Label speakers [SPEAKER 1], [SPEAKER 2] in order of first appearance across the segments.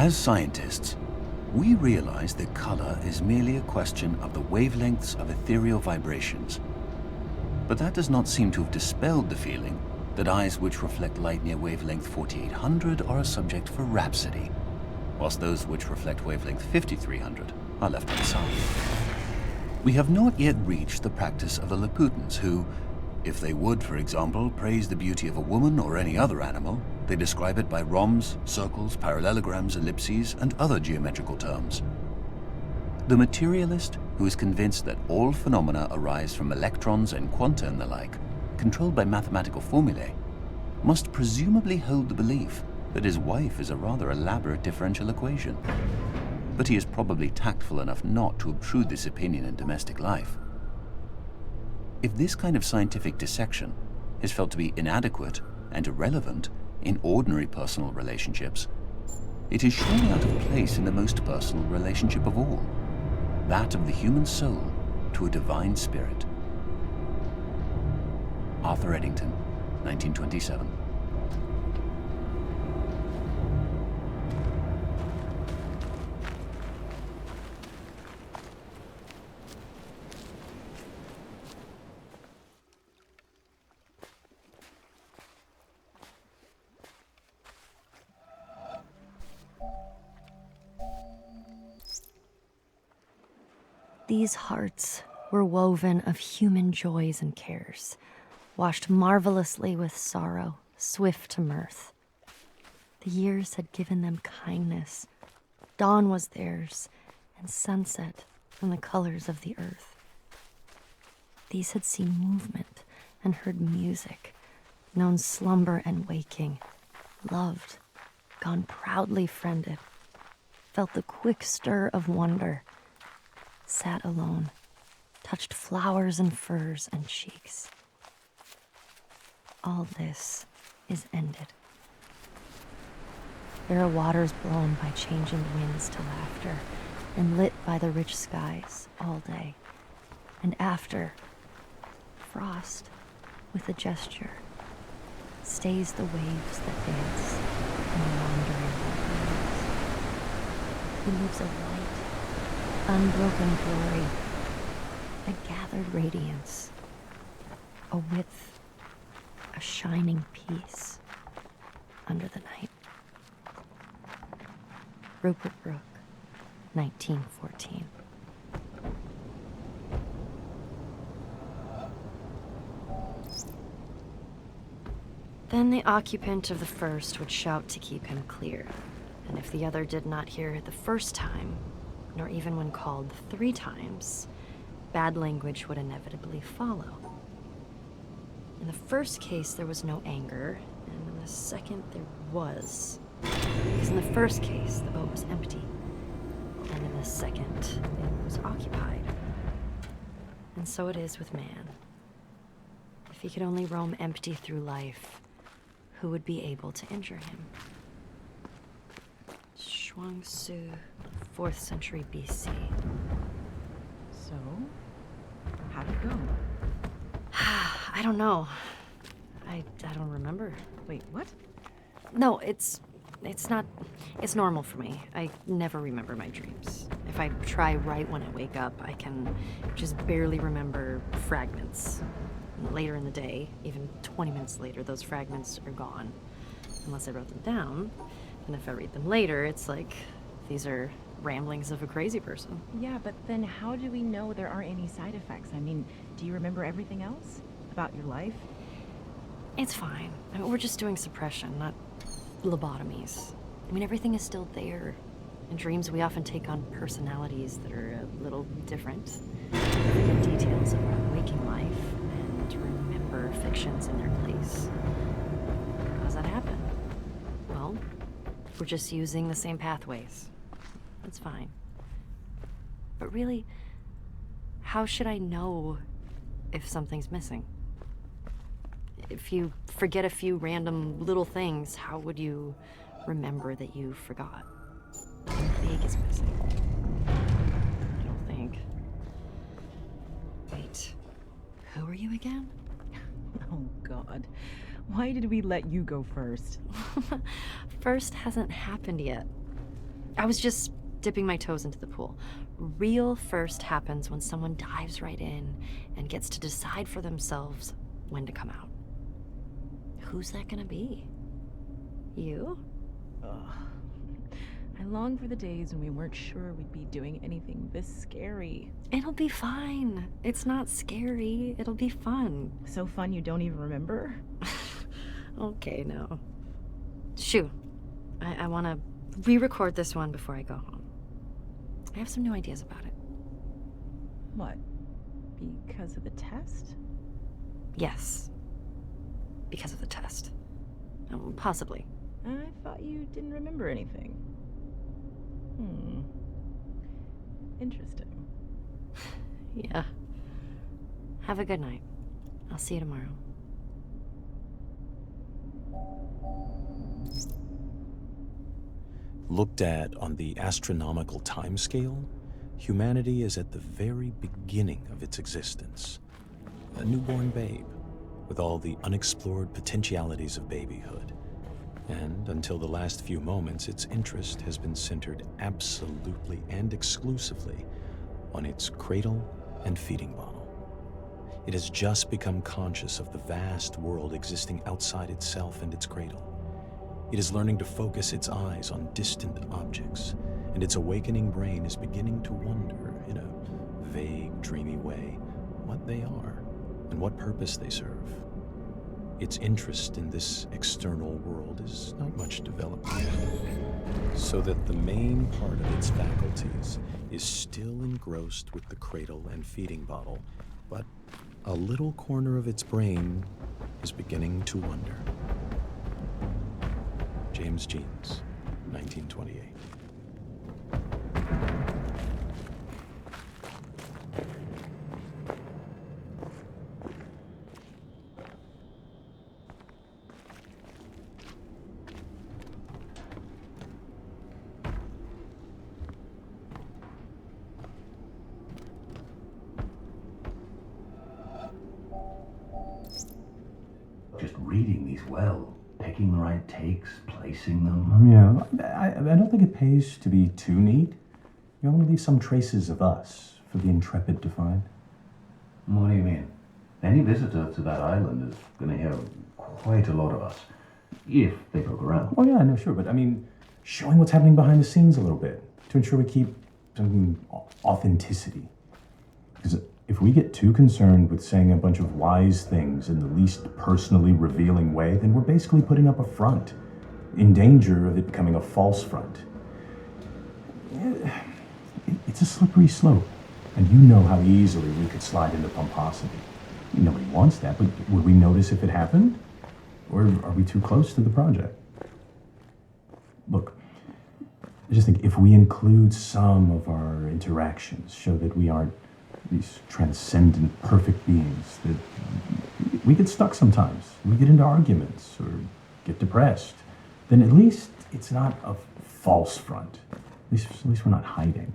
[SPEAKER 1] As scientists, we realize that color is merely a question of the wavelengths of ethereal vibrations. But that does not seem to have dispelled the feeling that eyes which reflect light near wavelength 4800 are a subject for rhapsody, whilst those which reflect wavelength 5300 are left unsung. We have not yet reached the practice of the Laputans who, if they would, for example, praise the beauty of a woman or any other animal, they describe it by rhombs, circles, parallelograms, ellipses, and other geometrical terms. The materialist, who is convinced that all phenomena arise from electrons and quanta and the like, controlled by mathematical formulae, must presumably hold the belief that his wife is a rather elaborate differential equation. But he is probably tactful enough not to obtrude this opinion in domestic life. If this kind of scientific dissection is felt to be inadequate and irrelevant in ordinary personal relationships, it is surely out of place in the most personal relationship of all, that of the human soul to a divine spirit. Arthur Eddington, 1927.
[SPEAKER 2] These hearts were woven of human joys and cares, washed marvelously with sorrow, swift to mirth. The years had given them kindness. Dawn was theirs, and sunset and the colors of the earth. These had seen movement and heard music, known slumber and waking, loved, gone proudly friended, felt the quick stir of wonder, sat alone, touched flowers and furs and cheeks. All this is ended. There are waters blown by changing winds to laughter, and lit by the rich skies all day. And after, frost, with a gesture, stays the waves that dance in the wandering waters. He leaves a light, unbroken glory, a gathered radiance, a width, a shining peace under the night. Rupert Brooke, 1914. Then the occupant of the first would shout to keep him clear, and if the other did not hear it the first time, nor even when called 3 times, bad language would inevitably follow. In the first case, there was no anger, and in the second, there was. Because in the first case, the boat was empty, and in the second, it was occupied. And so it is with man. If he could only roam empty through life, who would be able to injure him? Zhuangzi, 4th century BC.
[SPEAKER 3] So, how'd it go?
[SPEAKER 2] I don't know. I don't remember.
[SPEAKER 3] Wait, what?
[SPEAKER 2] No, it's not, it's normal for me. I never remember my dreams. If I try right when I wake up, I can just barely remember fragments. Later in the day, even 20 minutes later, those fragments are gone. Unless I wrote them down. And if I read them later, it's like, these are ramblings of a crazy person.
[SPEAKER 3] Yeah, but then how do we know there aren't any side effects? I mean, do you remember everything else about your life?
[SPEAKER 2] It's fine. I mean, we're just doing suppression, not lobotomies. I mean, everything is still there. In dreams, we often take on personalities that are a little different. We forget details of our waking life and remember fictions in their place. How does that happen? Well, we're just using the same pathways. That's fine. But really, how should I know if something's missing? If you forget a few random little things, how would you remember that you forgot? Nothing big is missing. I don't think. Wait, who are you again?
[SPEAKER 3] Oh, God. Why did we let you go first?
[SPEAKER 2] First hasn't happened yet. I was just dipping my toes into the pool. Real first happens when someone dives right in and gets to decide for themselves when to come out. Who's that gonna be? You?
[SPEAKER 3] Ugh. I long for the days when we weren't sure we'd be doing anything this scary.
[SPEAKER 2] It'll be fine. It's not scary. It'll be fun.
[SPEAKER 3] So fun you don't even remember?
[SPEAKER 2] Okay, no. Shoo. I want to re-record this one before I go home. I have some new ideas about it.
[SPEAKER 3] What? Because of the test?
[SPEAKER 2] Yes. Because of the test. Possibly.
[SPEAKER 3] I thought you didn't remember anything. Interesting.
[SPEAKER 2] Yeah. Have a good night. I'll see you tomorrow.
[SPEAKER 4] Looked at on the astronomical timescale, humanity is at the very beginning of its existence. A newborn babe, with all the unexplored potentialities of babyhood. And until the last few moments, its interest has been centered absolutely and exclusively on its cradle and feeding bottle. It has just become conscious of the vast world existing outside itself and its cradle. It is learning to focus its eyes on distant objects, and its awakening brain is beginning to wonder, in a vague, dreamy way, what they are and what purpose they serve. Its interest in this external world is not much developed yet, so that the main part of its faculties is still engrossed with the cradle and feeding bottle, but a little corner of its brain is beginning to wonder. James Jeans, 1928.
[SPEAKER 1] Just reading these well, picking the right takes, placing them.
[SPEAKER 5] Yeah, I don't think it pays to be too neat. You want to leave some traces of us for the intrepid to find.
[SPEAKER 1] What do you mean? Any visitor to that island is going to hear quite a lot of us, if they poke around.
[SPEAKER 5] Oh yeah, no, sure, but I mean, showing what's happening behind the scenes a little bit to ensure we keep some authenticity. Because if we get too concerned with saying a bunch of wise things in the least personally revealing way, then we're basically putting up a front, in danger of it becoming a false front. It's a slippery slope, and you know how easily we could slide into pomposity. Nobody wants that, but would we notice if it happened? Or are we too close to the project? Look, I just think if we include some of our interactions, show that we aren't these transcendent, perfect beings, that we get stuck sometimes. We get into arguments or get depressed. Then at least it's not a false front. At least we're not hiding.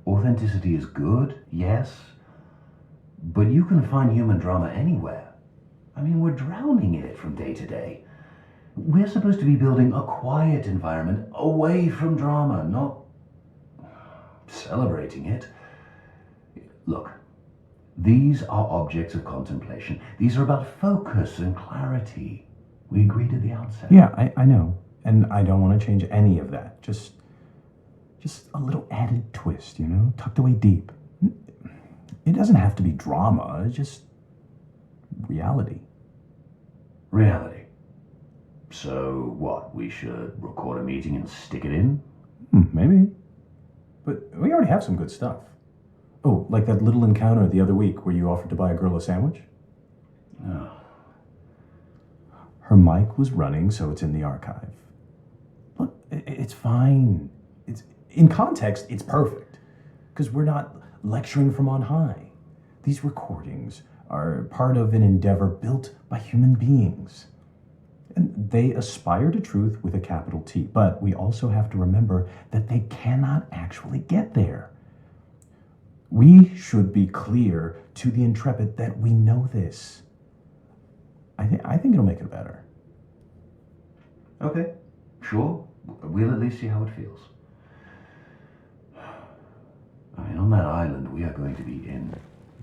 [SPEAKER 1] Authenticity is good, yes, but you can find human drama anywhere. I mean, we're drowning in it from day to day. We're supposed to be building a quiet environment away from drama, not celebrating it. Look, these are objects of contemplation. These are about focus and clarity. We agreed at the outset.
[SPEAKER 5] Yeah, I know. And I don't want to change any of that. Just a little added twist, tucked away deep. It doesn't have to be drama, it's just reality.
[SPEAKER 1] Reality. So what, we should record a meeting and stick it in?
[SPEAKER 5] Maybe. But we already have some good stuff. Oh, like that little encounter the other week where you offered to buy a girl a sandwich?
[SPEAKER 1] Oh.
[SPEAKER 5] Her mic was running, so it's in the archive. Look, it's fine. In context, it's perfect. Because we're not lecturing from on high. These recordings are part of an endeavor built by human beings. And they aspire to truth with a capital T. But we also have to remember that they cannot actually get there. We should be clear to the intrepid that we know this. I think it'll make it better.
[SPEAKER 1] Okay, sure. We'll at least see how it feels. I mean, on that island, we are going to be in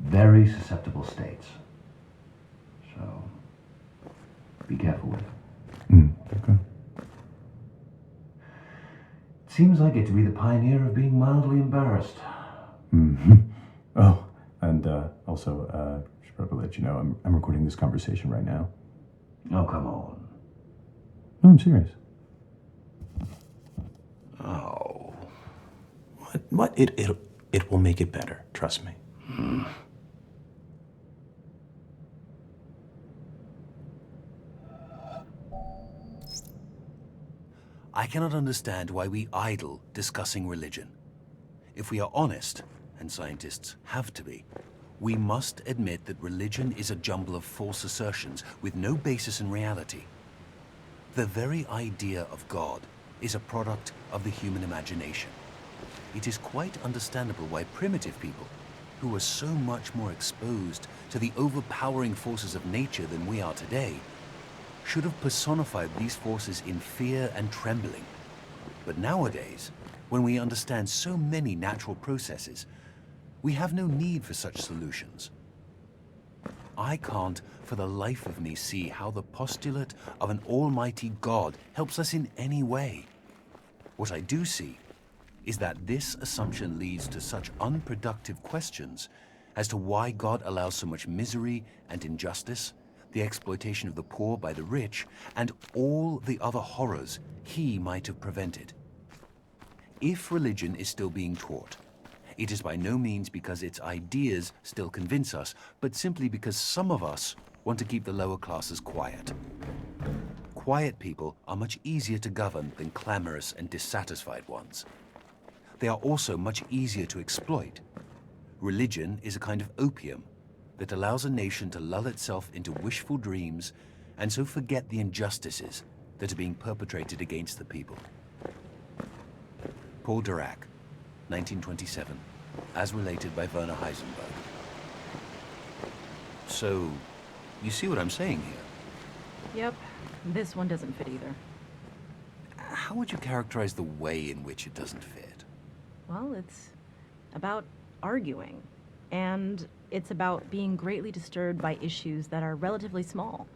[SPEAKER 1] very susceptible states. So, be careful with it.
[SPEAKER 5] Okay.
[SPEAKER 1] Seems I get to be the pioneer of being mildly embarrassed.
[SPEAKER 5] Mm-hmm. Oh, and also, should probably let you know, I'm recording this conversation right now.
[SPEAKER 1] Oh, come on.
[SPEAKER 5] No, I'm serious.
[SPEAKER 1] Oh.
[SPEAKER 4] What? It will make it better. Trust me.
[SPEAKER 1] I cannot understand why we idle discussing religion. If we are honest, and scientists have to be, we must admit that religion is a jumble of false assertions with no basis in reality. The very idea of God is a product of the human imagination. It is quite understandable why primitive people, who were so much more exposed to the overpowering forces of nature than we are today, should have personified these forces in fear and trembling. But nowadays, when we understand so many natural processes, we have no need for such solutions. I can't, for the life of me, see how the postulate of an almighty God helps us in any way. What I do see is that this assumption leads to such unproductive questions as to why God allows so much misery and injustice, the exploitation of the poor by the rich, and all the other horrors he might have prevented. If religion is still being taught, it is by no means because its ideas still convince us, but simply because some of us want to keep the lower classes quiet. Quiet people are much easier to govern than clamorous and dissatisfied ones. They are also much easier to exploit. Religion is a kind of opium that allows a nation to lull itself into wishful dreams and so forget the injustices that are being perpetrated against the people. Paul Dirac, 1927, as related by Werner Heisenberg. So, you see what I'm saying here?
[SPEAKER 3] Yep, this one doesn't fit either.
[SPEAKER 1] How would you characterize the way in which it doesn't fit?
[SPEAKER 3] Well, it's about arguing. And it's about being greatly disturbed by issues that are relatively small.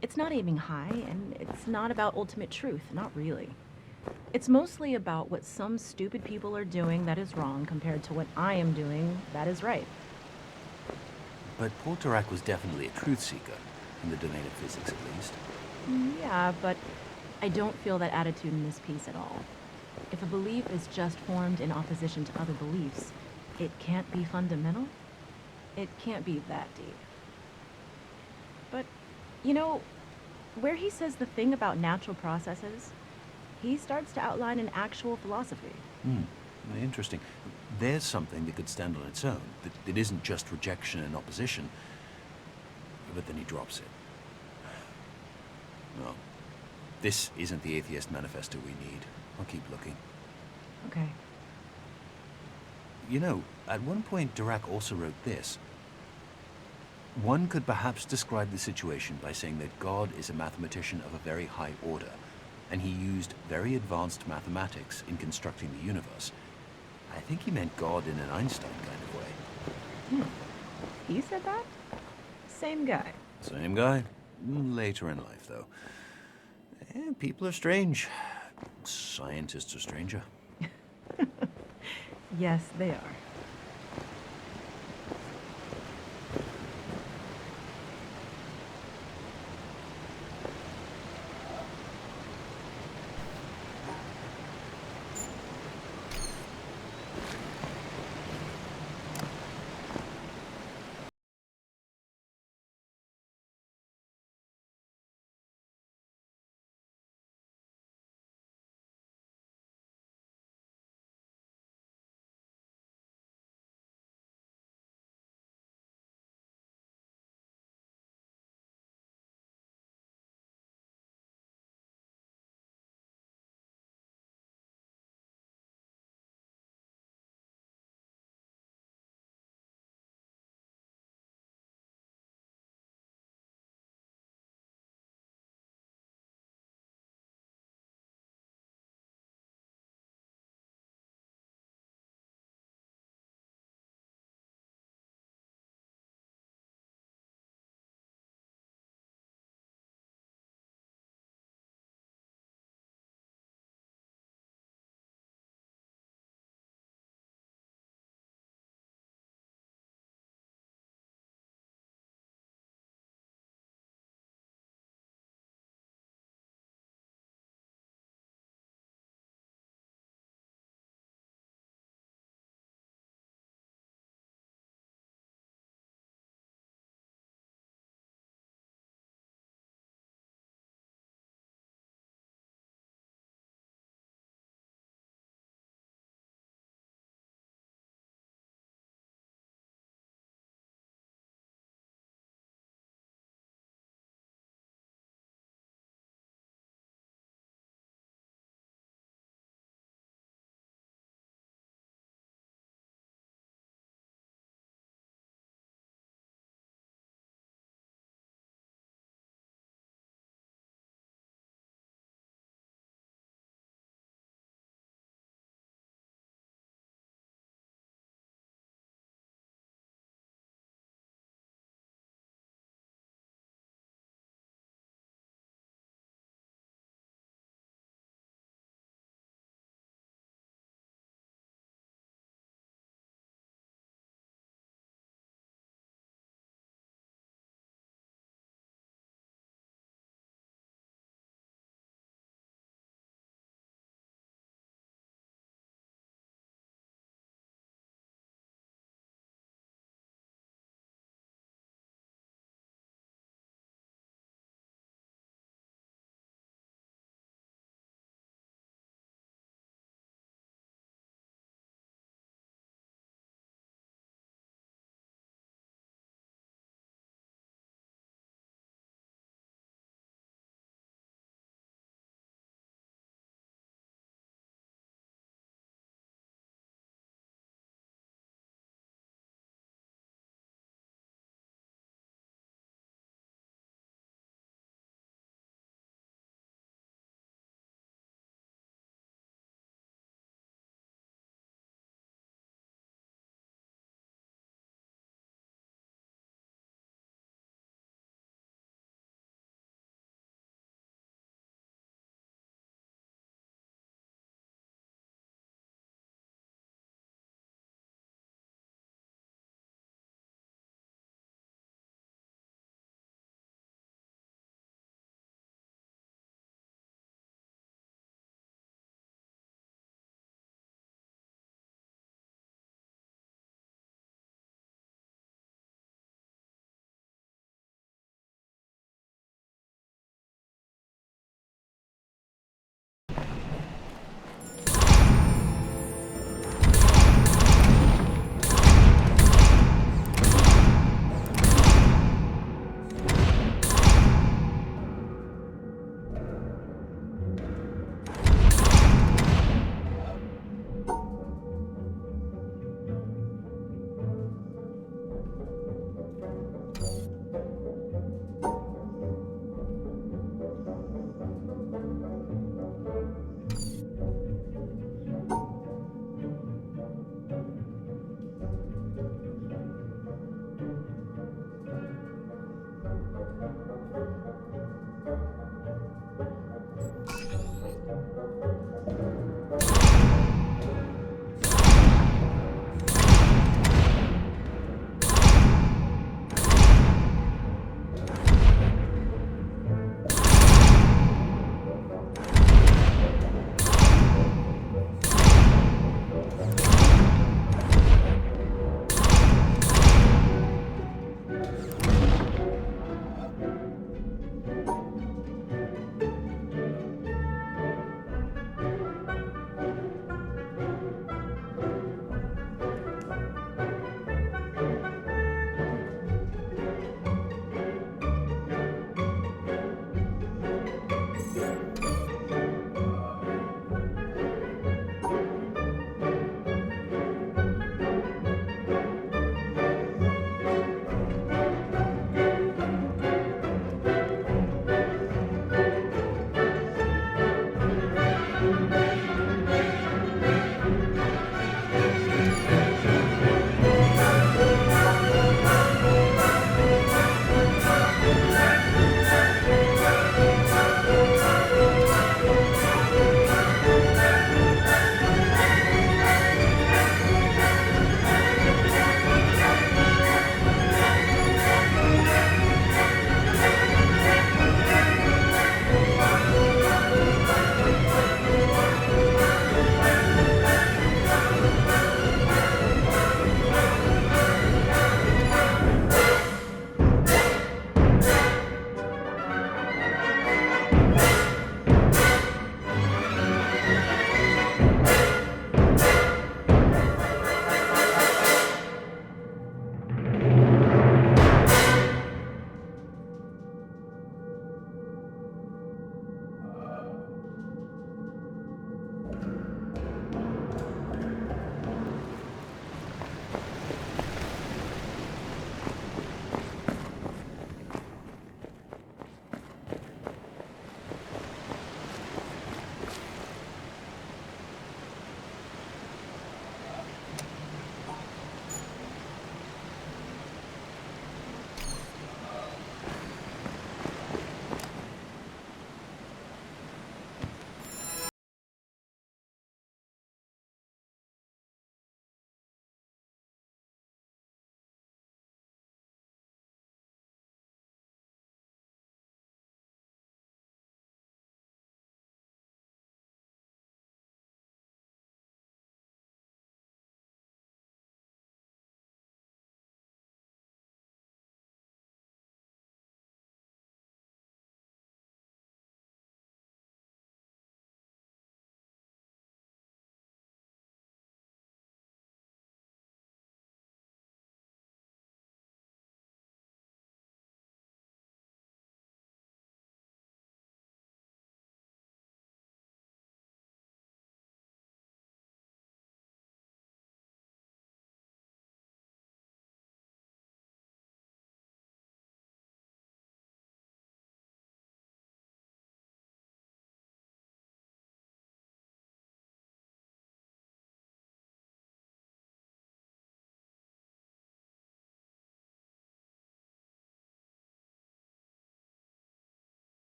[SPEAKER 3] It's not aiming high, and it's not about ultimate truth, not really. It's mostly about what some stupid people are doing that is wrong compared to what I am doing that is right.
[SPEAKER 1] But Paul Dirac was definitely a truth seeker, in the domain of physics at least.
[SPEAKER 3] Yeah, but I don't feel that attitude in this piece at all. If a belief is just formed in opposition to other beliefs, it can't be fundamental. It can't be that deep. But, you know, where he says the thing about natural processes, he starts to outline an actual philosophy.
[SPEAKER 1] Interesting. There's something that could stand on its own, that it isn't just rejection and opposition, but then he drops it. No, this isn't the Atheist Manifesto we need. I'll keep looking.
[SPEAKER 3] Okay.
[SPEAKER 1] You know, at one point Dirac also wrote this. One could perhaps describe the situation by saying that God is a mathematician of a very high order, and he used very advanced mathematics in constructing the universe. I think he meant God in an Einstein kind of way.
[SPEAKER 3] He said that? Same guy.
[SPEAKER 1] Same guy. Later in life, though. People are strange. Scientists are stranger.
[SPEAKER 3] Yes, they are.